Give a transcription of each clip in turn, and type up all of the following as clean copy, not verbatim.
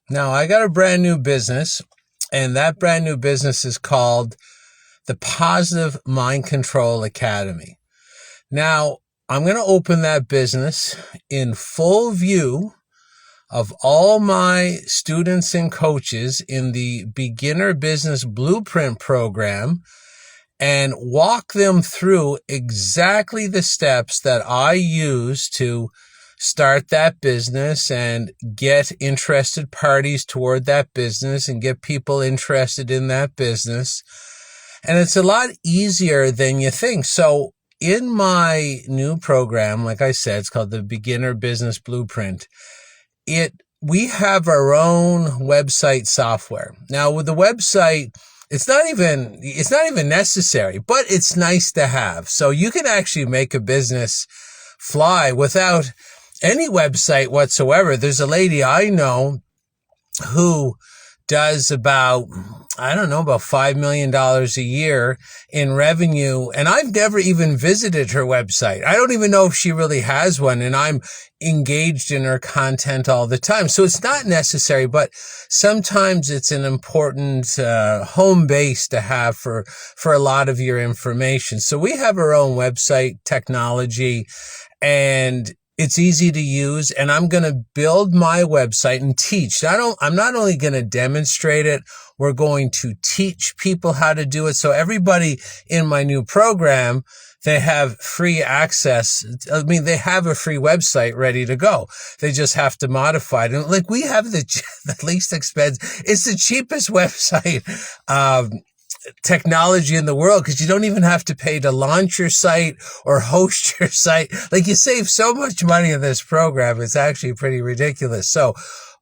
Now, I got a brand new business, and that brand new business is called the Positive Mind Control Academy. Now, I'm going to open that business in full view of all my students and coaches in the Beginner Business Blueprint program and walk them through exactly the steps that I use to start that business and get interested parties toward that business and get people interested in that business. And it's a lot easier than you think. So in my new program, like I said, it's called the Beginner Business Blueprint. We have our own website software. Now with the website, it's not even necessary, but it's nice to have. So you can actually make a business fly without any website whatsoever. There's a lady I know who does about $5 million a year in revenue. And I've never even visited her website. I don't even know if she really has one. And I'm engaged in her content all the time. So it's not necessary, but sometimes it's an important home base to have for a lot of your information. So we have our own website technology, and it's easy to use, and I'm going to build my website and teach. I'm not only going to demonstrate it, we're going to teach people how to do it. So everybody in my new program, they have free access. I mean, they have a free website ready to go. They just have to modify it. And like, we have the least expensive. It's the cheapest website, technology in the world, because you don't even have to pay to launch your site or host your site. Like, you save so much money in this program. It's actually pretty ridiculous. So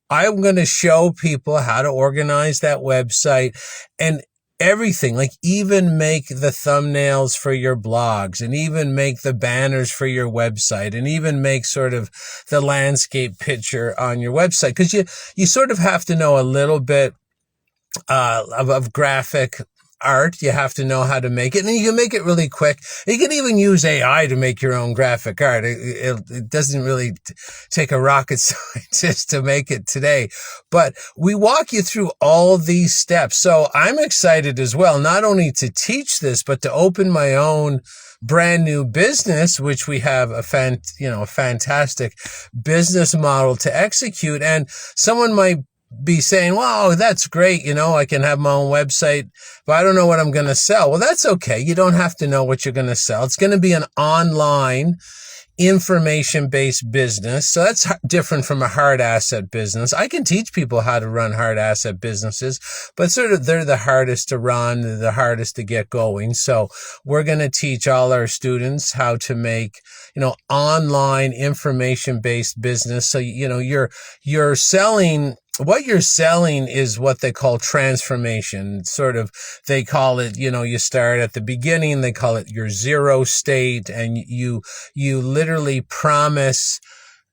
I'm going to show people how to organize that website and everything, like even make the thumbnails for your blogs and even make the banners for your website and even make sort of the landscape picture on your website. Because you sort of have to know a little bit of graphic art. You have to know how to make it, and you can make it really quick. You can even use AI to make your own graphic art. It doesn't really take a rocket scientist to make it today, but we walk you through all these steps. So I'm excited as well, not only to teach this, but to open my own brand new business, which we have a fantastic business model to execute. And someone might be saying, wow, that's great. I can have my own website, but I don't know what I'm going to sell. Well, that's okay. You don't have to know what you're going to sell. It's going to be an online information-based business. So that's different from a hard asset business. I can teach people how to run hard asset businesses, but sort of they're the hardest to run, the hardest to get going. So we're going to teach all our students how to make, online information-based business. So, you're selling. What you're selling is what they call transformation. Sort of, they call it, you start at the beginning, they call it your zero state, and you literally promise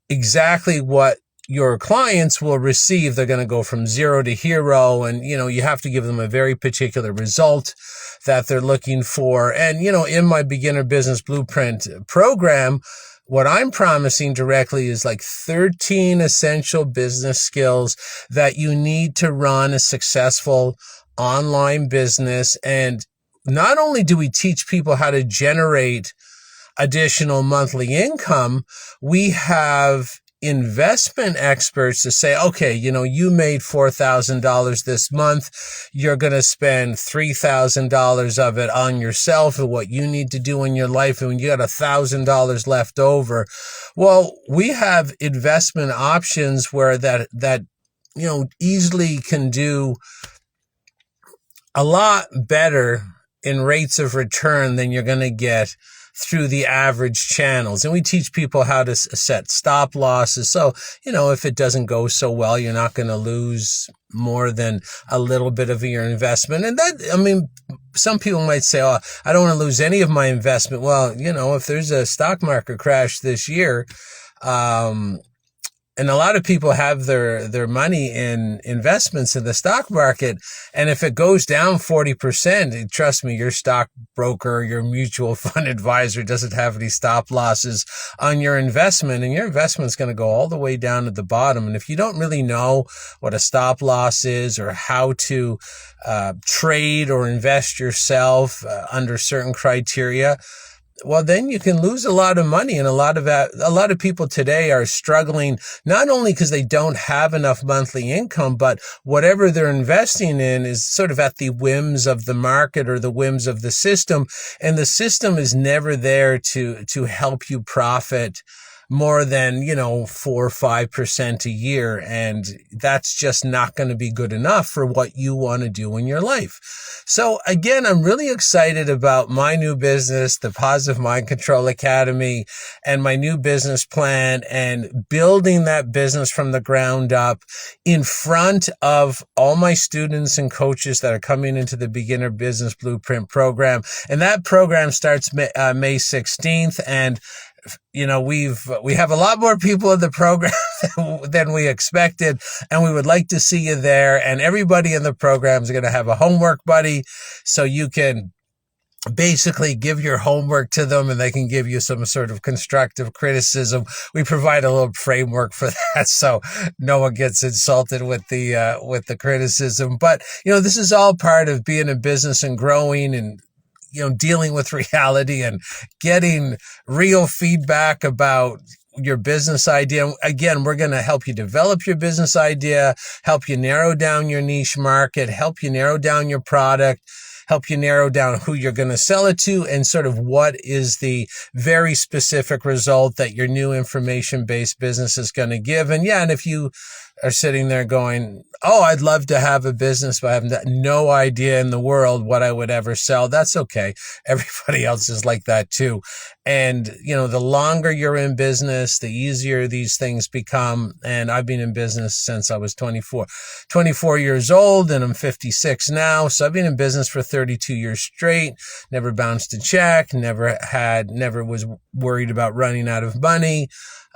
exactly what your clients will receive. They're going to go from zero to hero, and, you have to give them a very particular result that they're looking for. And, in my Beginner Business Blueprint program, what I'm promising directly is like 13 essential business skills that you need to run a successful online business. And not only do we teach people how to generate additional monthly income, we have investment experts to say, okay, you made $4,000 this month. You're going to spend $3,000 of it on yourself and what you need to do in your life. And you got $1,000 left over. Well, we have investment options where that easily can do a lot better in rates of return than you're going to get through the average channels. And we teach people how to set stop losses. So, if it doesn't go so well, you're not going to lose more than a little bit of your investment. And some people might say, oh, I don't want to lose any of my investment. Well, if there's a stock market crash this year, And a lot of people have their money in investments in the stock market. And if it goes down 40%, trust me, your stockbroker, your mutual fund advisor doesn't have any stop losses on your investment, and your investment's going to go all the way down at the bottom. And if you don't really know what a stop loss is or how to trade or invest yourself under certain criteria, well, then you can lose a lot of money. And a lot of people today are struggling, not only because they don't have enough monthly income, but whatever they're investing in is sort of at the whims of the market or the whims of the system. And the system is never there to help you profit more than, 4 or 5% a year. And that's just not going to be good enough for what you want to do in your life. So again, I'm really excited about my new business, the Positive Mind Control Academy, and my new business plan, and building that business from the ground up in front of all my students and coaches that are coming into the Beginner Business Blueprint program. And that program starts May 16th. And we have a lot more people in the program than we expected, and we would like to see you there. And everybody in the program is going to have a homework buddy, so you can basically give your homework to them and they can give you some sort of constructive criticism. We provide a little framework for that, so no one gets insulted with the criticism. But this is all part of being in business and growing, and dealing with reality and getting real feedback about your business idea. Again, we're going to help you develop your business idea, help you narrow down your niche market, help you narrow down your product, help you narrow down who you're going to sell it to, and sort of what is the very specific result that your new information-based business is going to give. And if you are sitting there going, oh, I'd love to have a business, but I have no idea in the world what I would ever sell, that's okay. Everybody else is like that too. And, the longer you're in business, the easier these things become. And I've been in business since I was 24 years old, and I'm 56 now. So I've been in business for 32 years straight, never bounced a check, never was worried about running out of money.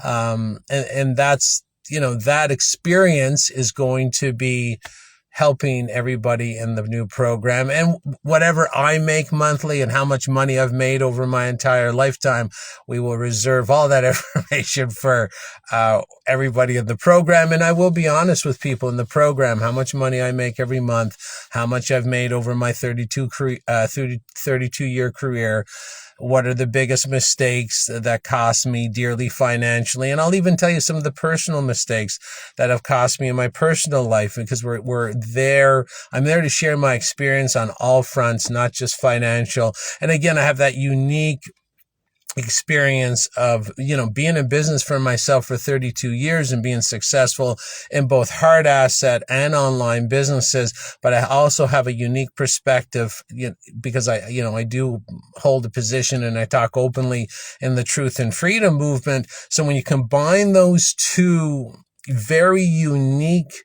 And that's, that experience is going to be helping everybody in the new program. And whatever I make monthly and how much money I've made over my entire lifetime, we will reserve all that information for everybody in the program. And I will be honest with people in the program, how much money I make every month, how much I've made over my 32-year career. What are the biggest mistakes that cost me dearly financially? And I'll even tell you some of the personal mistakes that have cost me in my personal life, because we're there. I'm there to share my experience on all fronts, not just financial. And again, I have that unique experience of, being in business for myself for 32 years and being successful in both hard asset and online businesses. But I also have a unique perspective, because I do hold a position and I talk openly in the Truth and Freedom movement. So when you combine those two very unique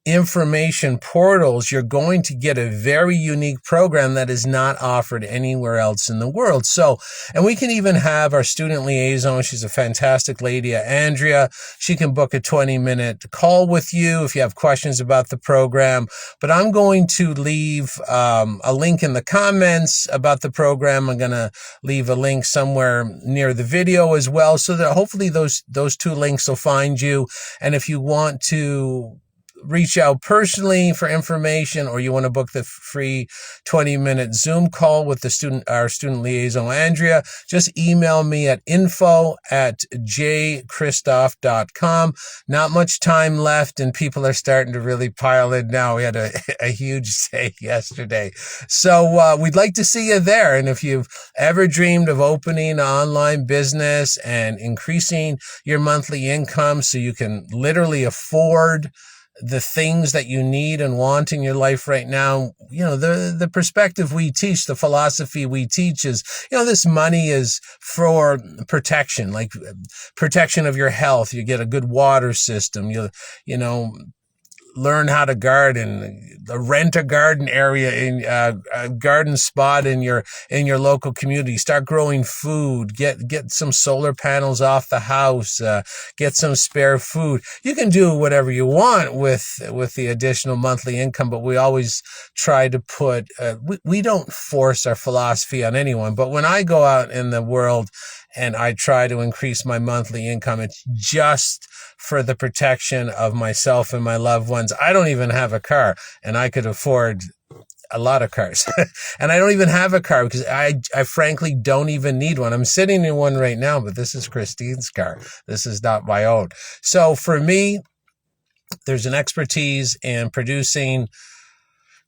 information portals, you're going to get a very unique program that is not offered anywhere else in the world. So, and we can even have our student liaison. She's a fantastic lady, Andrea. She can book a 20-minute call with you if you have questions about the program. But I'm going to leave a link in the comments about the program. I'm going to leave a link somewhere near the video as well, so that hopefully those two links will find you. And if you want to reach out personally for information, or you want to book the free 20-minute Zoom call with our student liaison, Andrea, just email me at info@jchristoff.com. Not much time left, and people are starting to really pile in now. We had a huge day yesterday. So we'd like to see you there. And if you've ever dreamed of opening an online business and increasing your monthly income so you can literally afford the things that you need and want in your life right now, the perspective we teach, the philosophy we teach is, this money is for protection, like protection of your health. You get a good water system, learn how to garden, rent a garden area in a garden spot in your local community, start growing food, get some solar panels off the house, get some spare food. You can do whatever you want with the additional monthly income, but we always try to put, we don't force our philosophy on anyone. But when I go out in the world and I try to increase my monthly income, it's just for the protection of myself and my loved ones. I don't even have a car, and I could afford a lot of cars. And I don't even have a car because I frankly don't even need one. I'm sitting in one right now, but this is Christine's car. This is not my own. So for me, there's an expertise in producing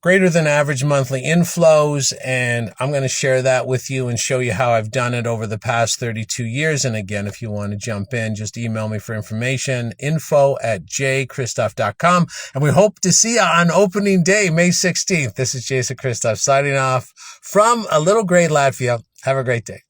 greater than average monthly inflows, and I'm going to share that with you and show you how I've done it over the past 32 years. And again, if you want to jump in, just email me for information, info@jchristoff.com. And we hope to see you on opening day, May 16th. This is Jason Christoff signing off from a little gray Latvia. Have a great day.